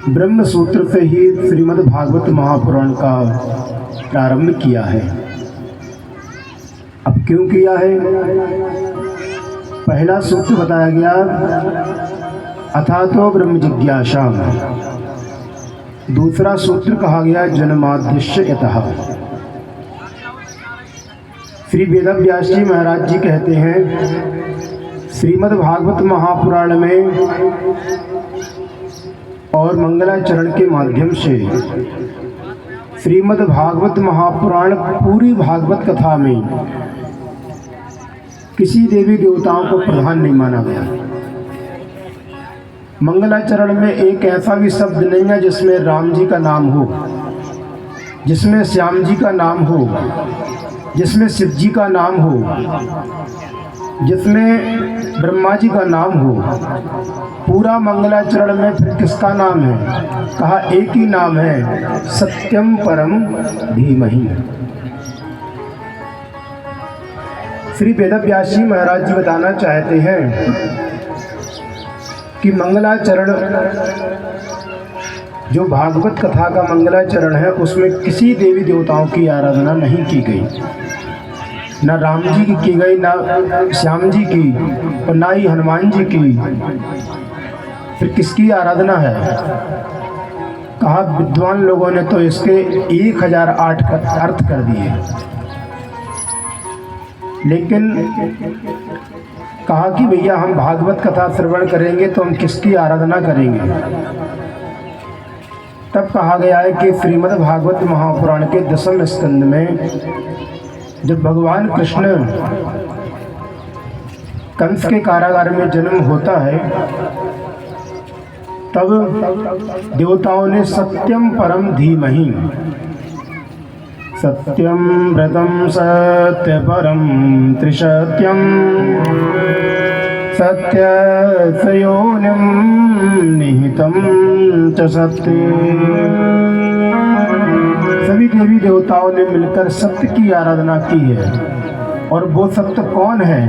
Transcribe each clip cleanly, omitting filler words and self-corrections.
ब्रह्म सूत्र से ही श्रीमद् भागवत महापुराण का प्रारंभ किया है। अब क्यों किया है? पहला सूत्र बताया गया अथातो ब्रह्म जिज्ञासा। दूसरा सूत्र कहा गया जन्माद्यस्य यतः। श्री वेदव्यास जी महाराज जी कहते हैं श्रीमद् भागवत महापुराण में और मंगलाचरण के माध्यम से श्रीमद् भागवत महापुराण पूरी भागवत कथा में किसी देवी देवताओं को प्रधान नहीं माना गया। मंगलाचरण में एक ऐसा भी शब्द नहीं है जिसमें राम जी का नाम हो, जिसमें श्याम जी का नाम हो, जिसमें शिव जी का नाम हो, जिसमें ब्रह्मा जी का नाम हो। पूरा मंगलाचरण में फिर किसका नाम है? कहा एक ही नाम है, सत्यम परम धीमहि। श्री वेदव्यास जी महाराज जी बताना चाहते हैं कि मंगलाचरण जो भागवत कथा का मंगलाचरण है उसमें किसी देवी देवताओं की आराधना नहीं की गई। ना राम जी की गई, ना श्याम जी की, और ना ही हनुमान जी की। फिर किसकी आराधना है? कहा विद्वान लोगों ने तो इसके 1008 अर्थ कर दिए, लेकिन कहा कि भैया हम भागवत कथा श्रवण करेंगे तो हम किसकी आराधना करेंगे? तब कहा गया है कि श्रीमद् भागवत महापुराण के 10वें स्कंद में जब भगवान कृष्ण कंस के कारागार में जन्म होता है तब देवताओं ने सत्यम परम धीमहि, सत्यम व्रतम सत्य परम त्रिसत्यम सत्य सयोनिम निहितम च सत्य। सभी देवी देवताओं ने मिलकर सत्य की आराधना की है। और वो सत्य कौन है?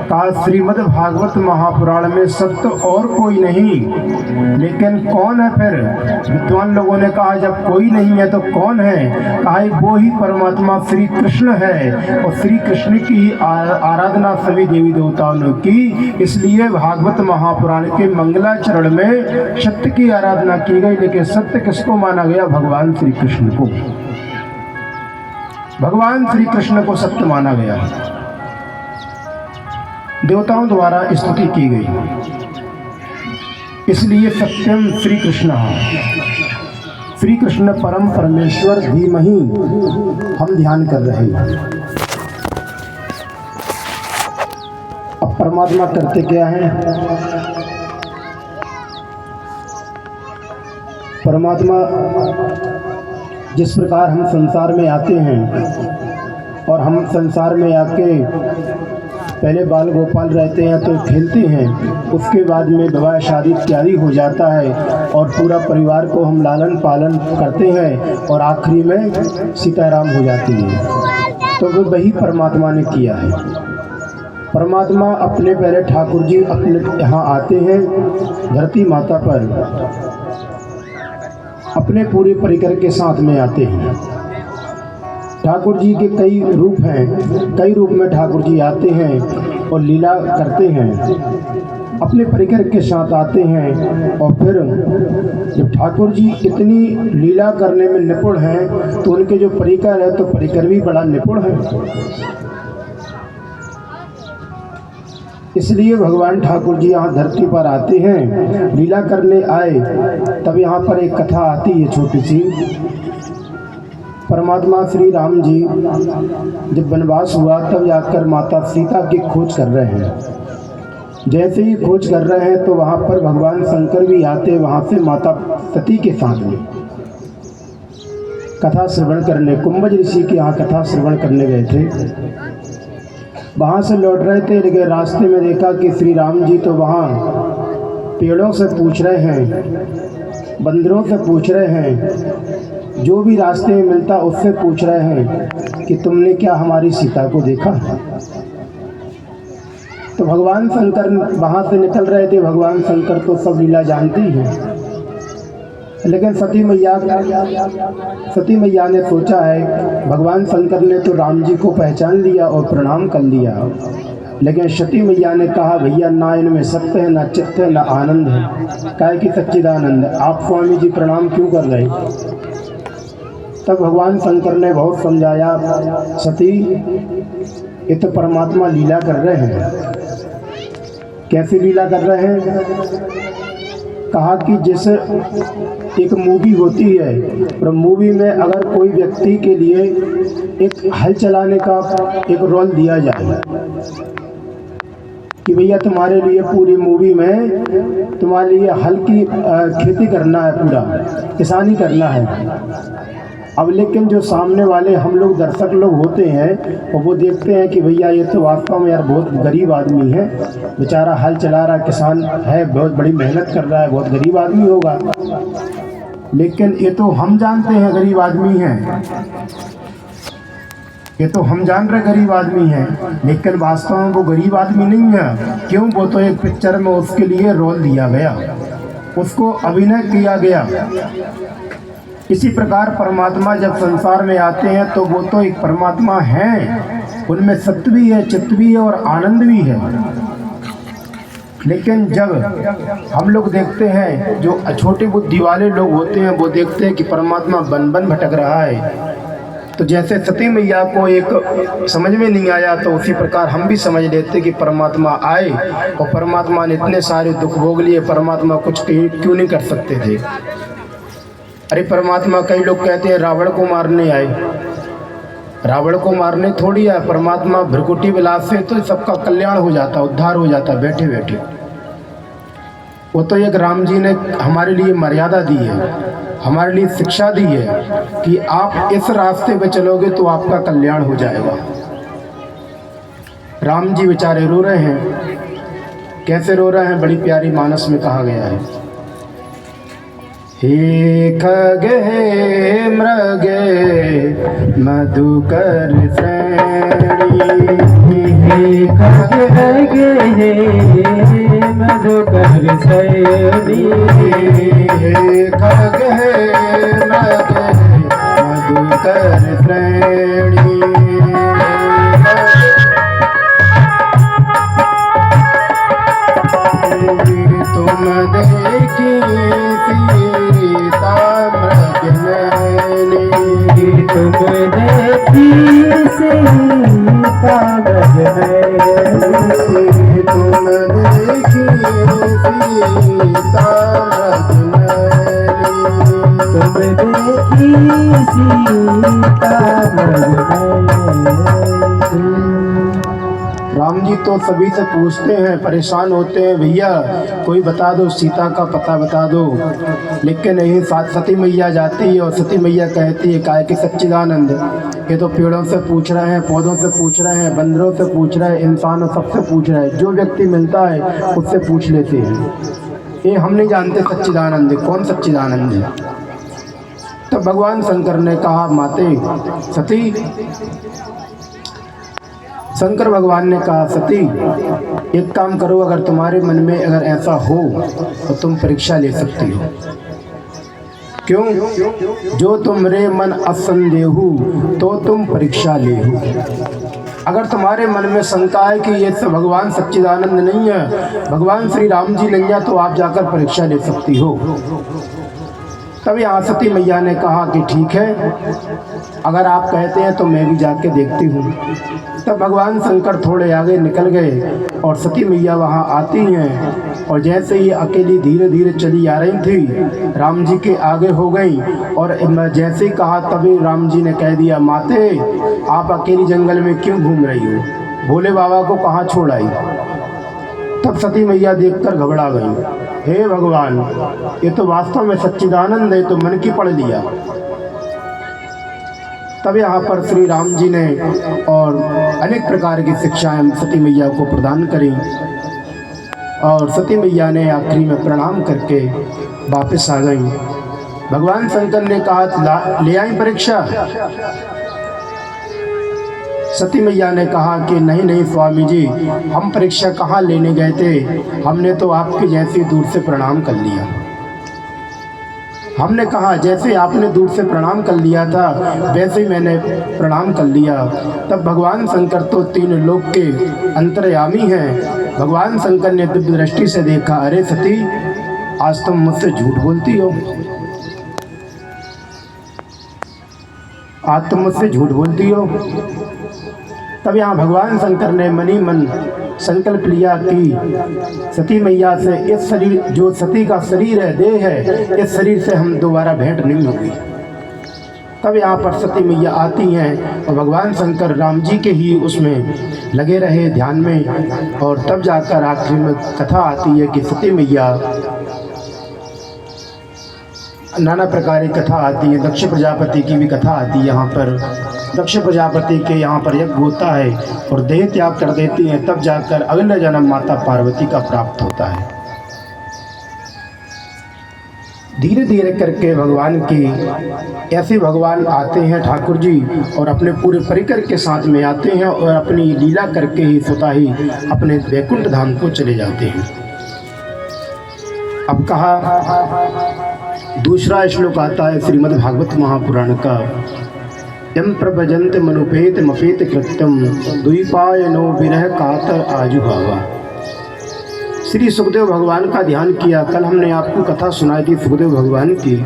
कहा श्रीमद् भागवत महापुराण में सत्य और कोई नहीं, लेकिन कौन है फिर? विद्वान लोगों ने कहा जब कोई नहीं है तो कौन है? कहा वो ही परमात्मा श्री कृष्ण है, और श्री कृष्ण की आराधना सभी देवी देवताओं ने की। इसलिए भागवत महापुराण के मंगलाचरण में सत्य की आराधना की गई। लेकिन सत्य किसको माना गया? भगवान श्री कृष्ण को। भगवान श्री कृष्ण को सत्य माना गया, देवताओं द्वारा स्तुति की गई। इसलिए सत्यम श्री कृष्ण, श्री कृष्ण परम परमेश्वर धीमहि हम ध्यान कर रहे हैं। अब परमात्मा करते क्या है? परमात्मा जिस प्रकार हम संसार में आते हैं और हम संसार में आके पहले बाल गोपाल रहते हैं तो खेलते हैं, उसके बाद में विवाह शादी इत्यादि हो जाता है और पूरा परिवार को हम लालन पालन करते हैं और आखिरी में सीताराम हो जाती है। तो वो वही परमात्मा ने किया है। परमात्मा अपने पहले ठाकुर जी अपने यहाँ आते हैं धरती माता पर, अपने पूरे परिकर के साथ में आते हैं। ठाकुर जी के कई रूप हैं, कई रूप में ठाकुर जी आते हैं और लीला करते हैं, अपने परिकर के साथ आते हैं। और फिर जब ठाकुर जी इतनी लीला करने में निपुण हैं तो उनके जो परिकर है तो परिकर भी बड़ा निपुण है। इसलिए भगवान ठाकुर जी यहाँ धरती पर आते हैं, लीला करने आए। तब यहाँ पर एक कथा आती है छोटी सी। परमात्मा श्री राम जी जब वनवास हुआ तब जाकर माता सीता की खोज कर रहे हैं। जैसे ही खोज कर रहे हैं तो वहाँ पर भगवान शंकर भी आते, वहाँ से माता सती के साथ में कथा श्रवण करने, कुंभज ऋषि के यहाँ कथा श्रवण करने गए थे। वहाँ से लौट रहे थे, लेकिन रास्ते में देखा कि श्री राम जी तो वहाँ पेड़ों से पूछ रहे हैं, बंदरों से पूछ रहे हैं, जो भी रास्ते में मिलता उससे पूछ रहे हैं कि तुमने क्या हमारी सीता को देखा? तो भगवान शंकर वहाँ से निकल रहे थे। भगवान शंकर तो सब लीला जानते ही हैं। लेकिन सती मैया ने सोचा है, भगवान शंकर ने तो राम जी को पहचान लिया और प्रणाम कर लिया, लेकिन सती मैया ने कहा भैया ना इनमें सत्य है, ना चित्त है, ना आनंद है, काहे कि सच्चिदानंद, आप स्वामी जी प्रणाम क्यों कर रहे। तब भगवान शंकर ने बहुत समझाया, सती ये तो परमात्मा लीला कर रहे हैं। कैसी लीला कर रहे हैं? कहा कि जैसे एक मूवी होती है और मूवी में अगर कोई व्यक्ति के लिए एक हल चलाने का एक रोल दिया जाए कि भैया तुम्हारे लिए पूरी मूवी में तुम्हारे लिए हल की खेती करना है, पूरा किसानी करना है। अब लेकिन जो सामने वाले हम लोग दर्शक लोग होते हैं और वो देखते हैं कि भैया ये तो वास्तव में यार बहुत गरीब आदमी है, बेचारा हल चला रहा, किसान है, बहुत बड़ी मेहनत कर रहा है, बहुत गरीब आदमी होगा, लेकिन ये तो हम जानते हैं गरीब आदमी है, ये तो हम जान रहे गरीब आदमी है, लेकिन वास्तव में वो गरीब आदमी नहीं है। क्यों? वो तो एक पिक्चर में उसके लिए रोल दिया गया, उसको अभिनय किया गया। इसी प्रकार परमात्मा जब संसार में आते हैं तो वो तो एक परमात्मा हैं, उनमें सत्य भी है, चित्त भी है और आनंद भी है। लेकिन जब हम लोग देखते हैं, जो छोटी बुद्धि वाले लोग होते हैं, वो देखते हैं कि परमात्मा बन बन भटक रहा है, तो जैसे सती मैया को एक समझ में नहीं आया, तो उसी प्रकार हम भी समझ लेते कि परमात्मा आए और परमात्मा ने इतने सारे दुख भोग लिए, परमात्मा कुछ क्यों नहीं कर सकते थे। अरे परमात्मा, कई लोग कहते हैं रावण को मारने आए, रावण को मारने थोड़ी आए, परमात्मा भ्रकुटी विलास से तो सबका कल्याण हो जाता, उद्धार हो जाता बैठे बैठे। वो तो एक राम जी ने हमारे लिए मर्यादा दी है, हमारे लिए शिक्षा दी है कि आप इस रास्ते पे चलोगे तो आपका कल्याण हो जाएगा। राम जी बेचारे रो रहे हैं। कैसे रो रहे हैं? बड़ी प्यारी मानस में कहा गया है, हे खगे मृगे मधुकर श्रेणी, हे खगे मधुकर श्रेणी, हे खगे मृगे मधुकर श्रेणी, तुम देखी सीता मृग नैनी, तुम देखी सीता मृग नैनी, तुम देखी सीता मृग नैनी, तुम देखी सीता मृग नैनी। राम जी तो सभी से पूछते हैं, परेशान होते हैं, भैया कोई बता दो, सीता का पता बता दो। लेकिन यही साथ सती मैया जाती है और सती मैया कहती है, काहे कि सच्चिदानंद, ये तो पेड़ों से पूछ रहे हैं, पौधों से पूछ रहे हैं, बंदरों से पूछ रहे हैं, इंसानों सबसे पूछ रहे हैं, जो व्यक्ति मिलता है उससे पूछ लेते हैं, ये हम नहीं जानते सच्चिदानंद कौन सच्चिदानंद है। तो भगवान शंकर ने कहा, माते सती, शंकर भगवान ने कहा, सती एक काम करो, अगर तुम्हारे मन में अगर ऐसा हो तो तुम परीक्षा ले सकती हो। क्यों? जो तुमरे मन असंदेहु तो तुम परीक्षा ले हो। अगर तुम्हारे मन में शंका है कि ये सब भगवान सच्चिदानंद नहीं है, भगवान श्री राम जी नहीं है, तो आप जाकर परीक्षा ले सकती हो। तब यहाँ सती मैया ने कहा कि ठीक है, अगर आप कहते हैं तो मैं भी जाके देखती हूँ। तब भगवान शंकर थोड़े आगे निकल गए और सती मैया वहाँ आती हैं, और जैसे ही अकेली धीरे धीरे चली आ रही थी, राम जी के आगे हो गई, और जैसे ही कहा तभी राम जी ने कह दिया, माते आप अकेली जंगल में क्यों घूम रही हो, भोले बाबा को कहाँ छोड़ आई। तब सती मैया देखकर घबरा गई, हे भगवान, ये तो वास्तव में सच्चिदानंद है, तो मन की पढ़ लिया। तब यहाँ पर श्री राम जी ने और अनेक प्रकार की शिक्षाएं सती मैया को प्रदान करी, और सती मैया ने आखिरी में प्रणाम करके वापस आ गई। भगवान शंकर ने कहा, ले आई परीक्षा। सती मैया ने कहा कि नहीं नहीं स्वामी जी, हम परीक्षा कहाँ लेने गए थे, हमने तो आपके जैसी दूर से प्रणाम कर लिया। हमने कहा जैसे आपने दूर से प्रणाम कर लिया था वैसे ही मैंने प्रणाम कर लिया। तब भगवान शंकर तो तीन लोक के अंतर्यामी हैं। भगवान शंकर ने दिव्य दृष्टि से देखा, अरे सती, आज तुम मुझसे झूठ बोलती हो, आज तुम मुझसे झूठ बोलती हो। तब यहाँ भगवान शंकर ने मनी मन संकल्प लिया कि सती मैया से इस शरीर, जो सती का शरीर है, देह है, इस शरीर से हम दोबारा भेंट नहीं होगी। तब यहाँ पर सती मैया आती हैं और भगवान शंकर राम जी के ही उसमें लगे रहे ध्यान में। और तब जाकर आखिर में कथा आती है कि सती मैया, नाना प्रकार की कथा आती है। दक्ष प्रजापति की भी कथा आती है। यहाँ पर दक्ष प्रजापति के यहाँ पर यज्ञ होता है और देह त्याग कर देती हैं। तब जाकर अगला जन्म माता पार्वती का प्राप्त होता है। धीरे धीरे करके भगवान की ऐसे भगवान आते हैं ठाकुर जी और अपने पूरे परिकर के साथ में आते हैं और अपनी लीला करके ही स्वतः ही अपने वैकुंठ धाम को चले जाते हैं। अब कहा दूसरा श्लोक आता है श्रीमद् भागवत महापुराण का, यम प्रभजंत मनुपेत मपेत कृत्यम द्वीपायनो विरह कातर आजुभावा। श्री सुखदेव भगवान का ध्यान किया। कल हमने आपको कथा सुनाई थी सुखदेव भगवान की।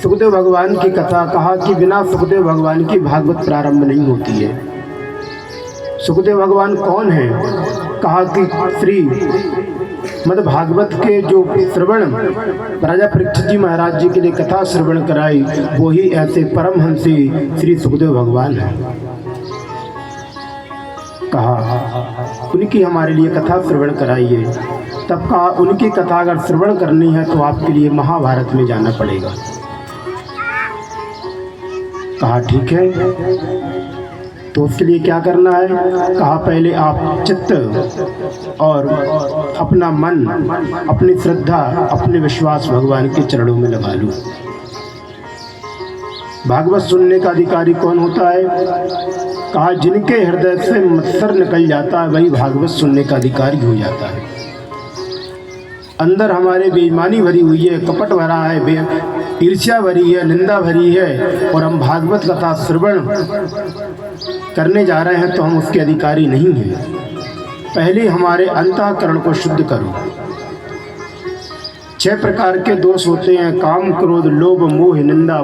सुखदेव भगवान की कथा कहा कि बिना सुखदेव भगवान की भागवत प्रारंभ नहीं होती है। सुखदेव भगवान कौन है? कहा कि श्री मद भागवत के जो श्रवण राजा परीक्षित जी महाराज जी के लिए कथा श्रवण कराई, वो ही ऐसे परमहंसी श्री सुखदेव भगवान हैं। कहा उनकी हमारे लिए कथा श्रवण कराइए। तब कहा उनकी कथा अगर श्रवण करनी है तो आपके लिए महाभारत में जाना पड़ेगा। कहा ठीक है, तो उसके लिए क्या करना है? कहा पहले आप चित्त और अपना मन, अपनी श्रद्धा, अपने विश्वास भगवान के चरणों में लगा लो। भागवत सुनने का अधिकारी कौन होता है? कहा जिनके हृदय से मत्सर निकल जाता है वही भागवत सुनने का अधिकारी हो जाता है। अंदर हमारे बेईमानी भरी हुई है, कपट भरा है, ईर्ष्या भरी है, निंदा भरी है और हम भागवत कथा श्रवण करने जा रहे हैं तो हम उसके अधिकारी नहीं हैं। पहले हमारे अंतःकरण को शुद्ध करो। 6 प्रकार के दोष होते हैं, काम, क्रोध, लोभ, मोह, निंदा।